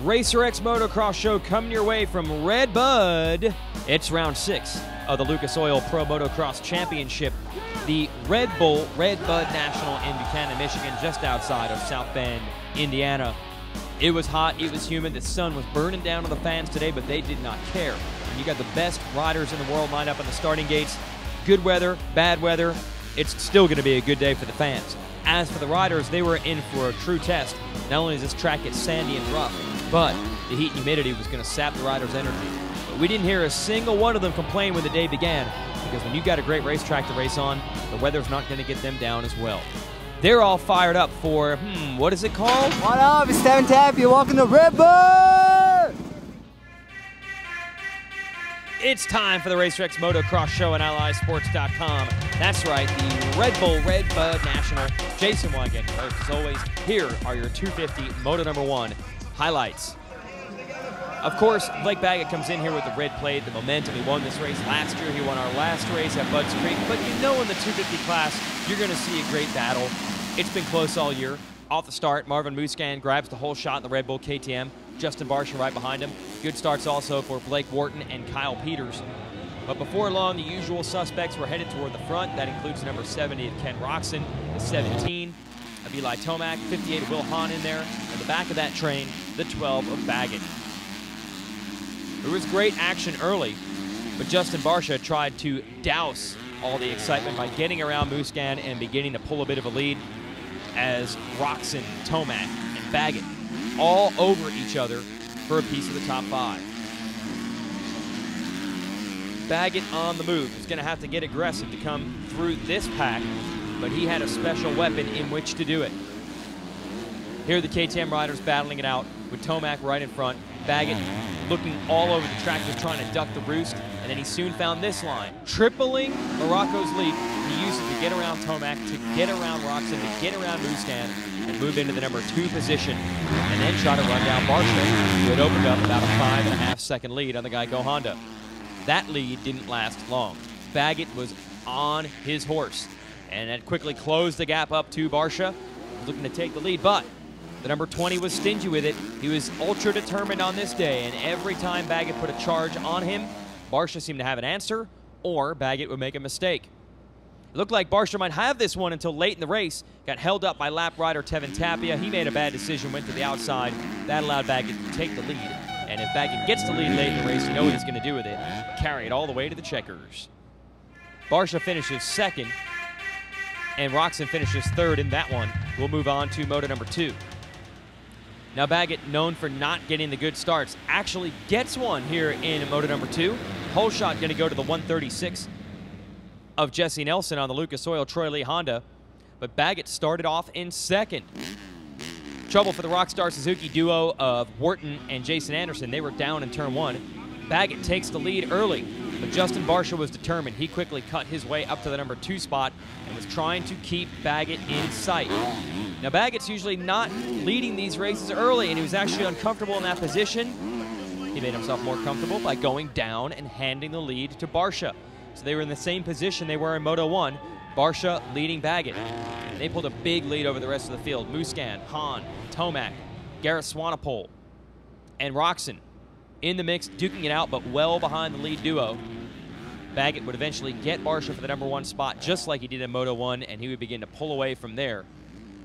Racer X Motocross Show coming your way from RedBud. It's round 6 of the Lucas Oil Pro Motocross Championship. The Red Bull RedBud National in Buchanan, Michigan, just outside of South Bend, Indiana. It was hot, it was humid, the sun was burning down on the fans today, but they did not care. You got the best riders in the world lined up on the starting gates. Good weather, bad weather, it's still going to be a good day for the fans. As for the riders, they were in for a true test. Not only does this track get sandy and rough, but the heat and humidity was going to sap the riders' energy. But we didn't hear a single one of them complain when the day began, because when you got a great racetrack to race on, the weather's not going to get them down as well. They're all fired up for, what is it called? What up? It's Devin Tapp. You're walking the Red Bull! It's time for the Racer X Motocross Show on AllySports.com. That's right, the Red Bull RedBud National. Jason Weigandt, your host, as always. Here are your 250 Moto number 1 highlights. Of course, Blake Baggett comes in here with the red plate, the momentum. He won this race last year. He won our last race at Budds Creek. But you know in the 250 class, you're going to see a great battle. It's been close all year. Off the start, Marvin Musquin grabs the whole shot in the Red Bull KTM. Justin Barsha right behind him. Good starts also for Blake Wharton and Kyle Peters. But before long, the usual suspects were headed toward the front. That includes number 70 of Ken Roczen, the 17 of Eli Tomac, 58 of Will Hahn in there. And the back of that train, the 12 of Baggett. There was great action early, but Justin Barsha tried to douse all the excitement by getting around Musquin and beginning to pull a bit of a lead as Roczen, Tomac, and Baggett all over each other for a piece of the top 5. Baggett on the move. He's going to have to get aggressive to come through this pack, but he had a special weapon in which to do it. Here are the KTM riders battling it out with Tomac right in front. Baggett looking all over the track, just trying to duck the roost, and then he soon found this line. Tripling Morocco's lead, he used it to get around Tomac, to get around Roczen, to get around Musquin, and move into the number 2 position, and then try to run down Barsha, who had opened up about a 5.5-second lead on the Geico Honda. That lead didn't last long. Baggett was on his horse, and that quickly closed the gap up to Barsha, looking to take the lead, but the number 20 was stingy with it. He was ultra determined on this day, and every time Baggett put a charge on him, Barsha seemed to have an answer, or Baggett would make a mistake. It looked like Barsha might have this one until late in the race. Got held up by lap rider Tevin Tapia. He made a bad decision, went to the outside. That allowed Baggett to take the lead. And if Baggett gets the lead late in the race, you know what he's going to do with it. Carry it all the way to the checkers. Barsha finishes 2nd, and Roczen finishes 3rd in that one. We'll move on to Moto number 2. Now Baggett, known for not getting the good starts, actually gets one here in Moto number 2. Whole shot going to go to the 136 of Jesse Nelson on the Lucas Oil Troy Lee Honda. But Baggett started off in 2nd. Trouble for the Rockstar Suzuki duo of Wharton and Jason Anderson. They were down in turn 1. Baggett takes the lead early, but Justin Barsha was determined. He quickly cut his way up to the number 2 spot and was trying to keep Baggett in sight. Now Baggett's usually not leading these races early, and he was actually uncomfortable in that position. He made himself more comfortable by going down and handing the lead to Barsha. So they were in the same position they were in Moto 1, Barsha leading Baggett. And they pulled a big lead over the rest of the field. Musquin, Hahn, Tomac, Gareth Swanepoel, and Roczen in the mix, duking it out, but well behind the lead duo. Baggett would eventually get Barsha for the number 1 spot, just like he did in Moto 1, and he would begin to pull away from there.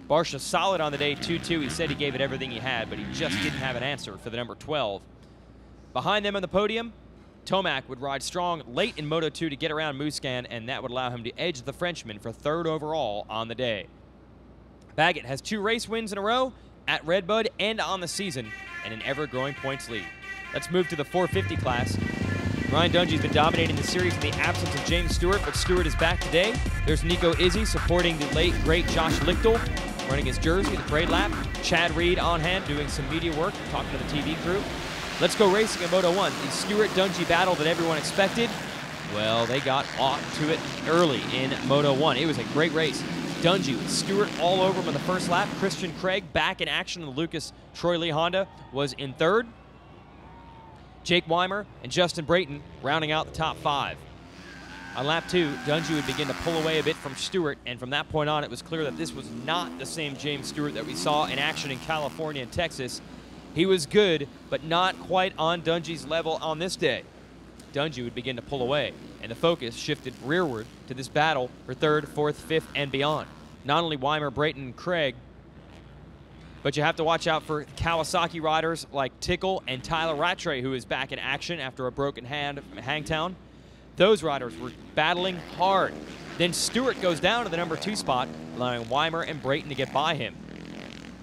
Barsha solid on the day, 2-2. He said he gave it everything he had, but he just didn't have an answer for the number 12. Behind them on the podium, Tomac would ride strong late in Moto 2 to get around Musquin, and that would allow him to edge the Frenchman for 3rd overall on the day. Baggett has 2 race wins in a row at RedBud and on the season, and an ever-growing points lead. Let's move to the 450 class. Ryan Dungey's been dominating the series in the absence of James Stewart, but Stewart is back today. There's Nico Izzi supporting the late, great Josh Lichtel, running his jersey, the parade lap. Chad Reed on hand doing some media work, talking to the TV crew. Let's go racing in Moto 1. The Stewart-Dungey battle that everyone expected, well, they got to it early in Moto 1. It was a great race. Dungey with Stewart all over him on the first lap. Christian Craig back in action in the Lucas Troy Lee Honda was in 3rd. Jake Weimer and Justin Brayton rounding out the top 5. On lap 2, Dungey would begin to pull away a bit from Stewart, and from that point on, it was clear that this was not the same James Stewart that we saw in action in California and Texas. He was good, but not quite on Dungey's level on this day. Dungey would begin to pull away, and the focus shifted rearward to this battle for 3rd, 4th, 5th, and beyond. Not only Weimer, Brayton, and Craig, but you have to watch out for Kawasaki riders like Tickle and Tyler Rattray, who is back in action after a broken hand from Hangtown. Those riders were battling hard. Then Stewart goes down to the number 2 spot, allowing Weimer and Brayton to get by him.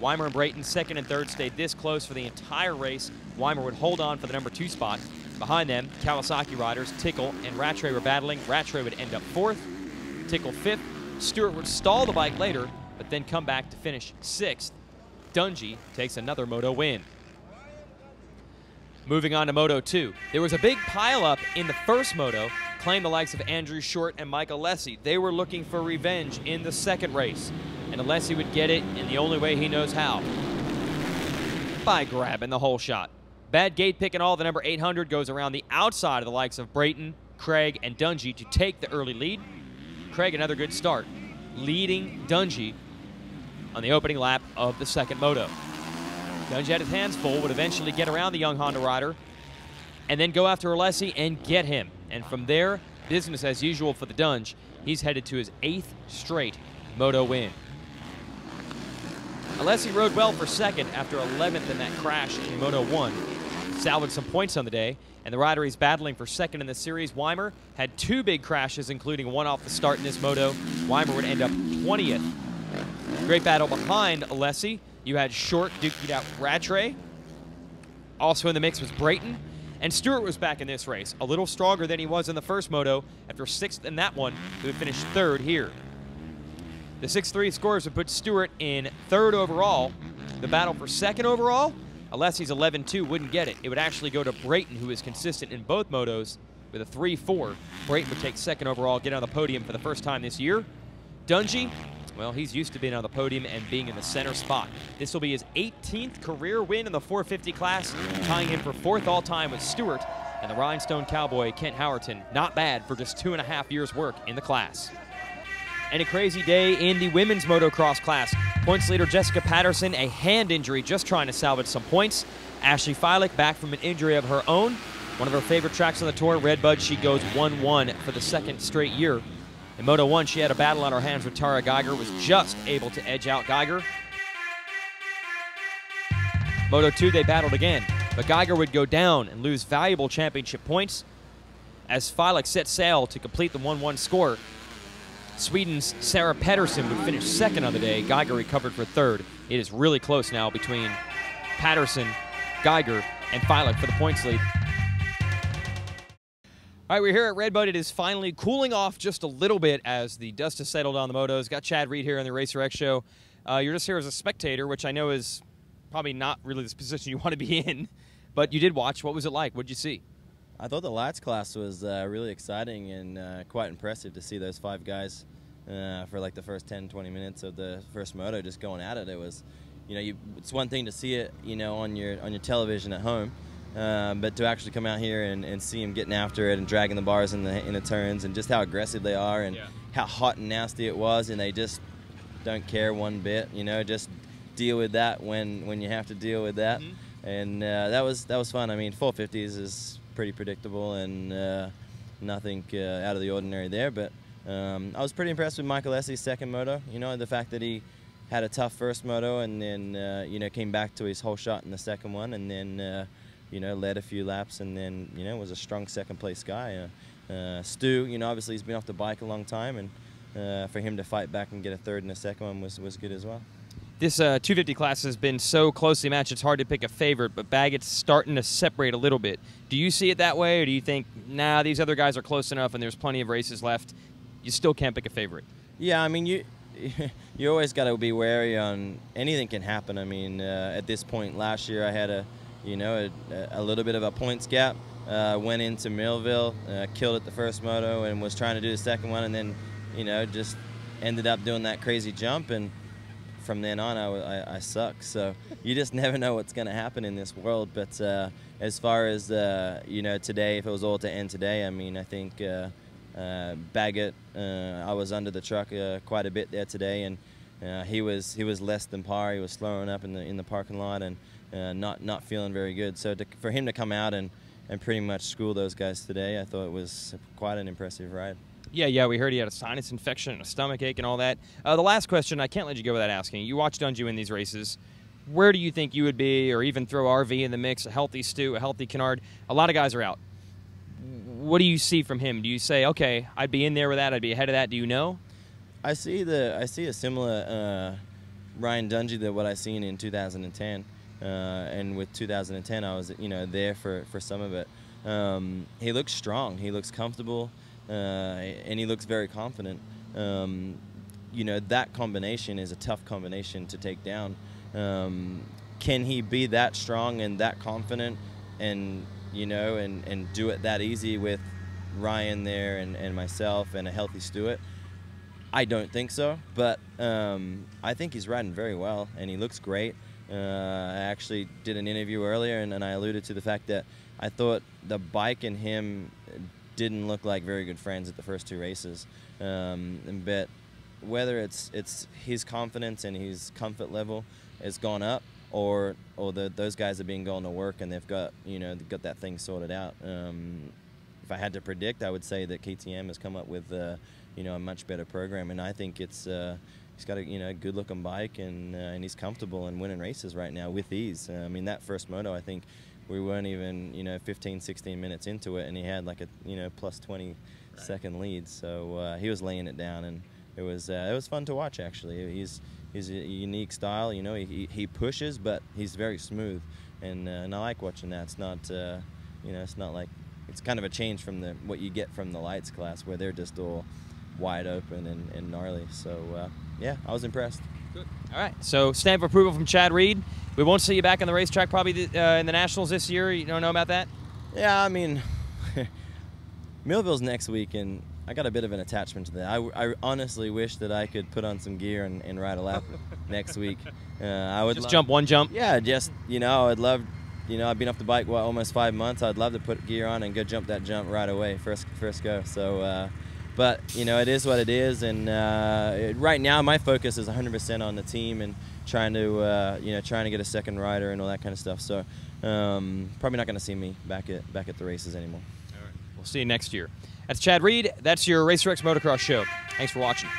Weimer and Brayton, 2nd and 3rd, stayed this close for the entire race. Weimer would hold on for the number 2 spot. Behind them, Kawasaki riders Tickle and Rattray were battling. Rattray would end up 4th, Tickle 5th. Stewart would stall the bike later, but then come back to finish 6th. Dungey takes another Moto win. Moving on to Moto 2. There was a big pileup in the first Moto, claimed the likes of Andrew Short and Michael Alessi. They were looking for revenge in the second race, and Alessi would get it in the only way he knows how, by grabbing the whole shot. Bad gate pick and all, the number 800 goes around the outside of the likes of Brayton, Craig, and Dungey to take the early lead. Craig, another good start, leading Dungey on the opening lap of the second Moto. Dungey had his hands full, would eventually get around the young Honda rider, and then go after Alessi and get him. And from there, business as usual for the Dunge. He's headed to his 8th straight Moto win. Alessi rode well for 2nd after 11th in that crash in Moto 1. Salvaged some points on the day, and the rider he's battling for 2nd in the series, Weimer, had 2 big crashes, including one off the start in this Moto. Weimer would end up 20th. Great battle behind Alessi. You had Short duking out Rattray. Also in the mix was Brayton. And Stewart was back in this race, a little stronger than he was in the first Moto. After 6th in that one, he would finish 3rd here. The 6-3 scores would put Stewart in 3rd overall. The battle for 2nd overall, Alessi's 11-2 wouldn't get it. It would actually go to Brayton, who is consistent in both Motos, with a 3-4. Brayton would take 2nd overall, get on the podium for the first time this year. Dungey, well, he's used to being on the podium and being in the center spot. This will be his 18th career win in the 450 class, tying him for 4th all-time with Stewart and the Rhinestone Cowboy, Kent Howerton. Not bad for just 2.5 years' work in the class. And a crazy day in the women's motocross class. Points leader Jessica Patterson, a hand injury, just trying to salvage some points. Ashley Feilich back from an injury of her own. One of her favorite tracks on the tour, RedBud, she goes 1-1 for the 2nd straight year. In Moto 1, she had a battle on her hands with Tara Geiger, was just able to edge out Geiger. Moto 2, they battled again, but Geiger would go down and lose valuable championship points as Feilich set sail to complete the 1-1 score. Sweden's Sarah Pedersen would finish 2nd on the day. Geiger recovered for 3rd. It is really close now between Patterson, Geiger, and Feilich for the points lead. All right, we're here at RedBud. It is finally cooling off just a little bit as the dust has settled on the motos. Got Chad Reed here on the Racer X show. You're just here as a spectator, which I know is probably not really the position you want to be in, but you did watch. What was it like? What did you see? I thought the lights class was really exciting and quite impressive to see those 5 guys for like the first 10-20 minutes of the first moto just going at it. It was, you know, it's one thing to see it, you know, on your television at home. But to actually come out here and see them getting after it and dragging the bars in the turns and just how aggressive they are and how hot and nasty it was, and they just don't care one bit, you know, just deal with that when you have to deal with that. And that was fun. I mean, 450s is pretty predictable and nothing out of the ordinary there, but I was pretty impressed with Michael Alessi's 2nd moto. You know, the fact that he had a tough first moto and then you know, came back to his whole shot in the 2nd one, and then you know, led a few laps, and then, you know, was a strong 2nd place guy. Stu, you know, obviously he's been off the bike a long time, and for him to fight back and get a 3rd and a 2nd one was good as well. This 250 class has been so closely matched, it's hard to pick a favorite, but Baggett's starting to separate a little bit. Do you see it that way, or do you think, nah, these other guys are close enough and there's plenty of races left, you still can't pick a favorite? Yeah, I mean, you always got to be wary on anything can happen. I mean, at this point last year I had a little bit of a points gap. Went into Millville, killed it the first moto, and was trying to do the 2nd one, and then, you know, just ended up doing that crazy jump, and from then on I suck. So you just never know what's going to happen in this world. But as far as you know, today, if it was all to end today, I mean, I think Baggett, I was under the truck quite a bit there today, and he was less than par. He was slowing up in the parking lot, and not feeling very good. So for him to come out and pretty much school those guys today, I thought it was quite an impressive ride. Yeah, we heard he had a sinus infection and a stomach ache and all that. The last question, I can't let you go without asking. You watched Dungy win these races. Where do you think you would be, or even throw RV in the mix, a healthy Stu, a healthy Kennard? A lot of guys are out. What do you see from him? Do you say, okay, I'd be in there with that, I'd be ahead of that? Do you know? I see a similar Ryan Dungy to what I seen in 2010. And with 2010, I was there for some of it. He looks strong. He looks comfortable. And he looks very confident. That combination is a tough combination to take down. Can he be that strong and that confident and do it that easy with Ryan there and myself and a healthy Stewart? I don't think so, but I think he's riding very well and he looks great. I actually did an interview earlier and I alluded to the fact that I thought the bike and him didn't look like very good friends at the first two races, but whether it's his confidence and his comfort level has gone up, or those guys have been going to work and they've got got that thing sorted out. If I had to predict, I would say that KTM has come up with a much better program, and I think it's he's got a good looking bike and he's comfortable and winning races right now with ease. I mean, that first moto, I think we weren't even 15, 16 minutes into it, and he had like a plus 20 second lead. So he was laying it down, and it was fun to watch actually. He's a unique style. He pushes, but he's very smooth, and I like watching that. It's not it's not like, it's kind of a change from what you get from the lights class where they're just all wide open and gnarly. So yeah, I was impressed. Good. All right, so stamp of approval from Chad Reed. We won't see you back on the racetrack probably in the Nationals this year. You don't know about that? Yeah, I mean, Millville's next week, and I got a bit of an attachment to that. I honestly wish that I could put on some gear and ride a lap next week. I would just jump one jump? Yeah, just, I'd love, I've been off the bike, almost 5 months. I'd love to put gear on and go jump that jump right away, first go. So, but, it is what it is, and right now my focus is 100% on the team and trying to get a second rider and all that kind of stuff. So probably not going to see me back at the races anymore. All right. We'll see you next year. That's Chad Reed. That's your RacerX Motocross show. Thanks for watching.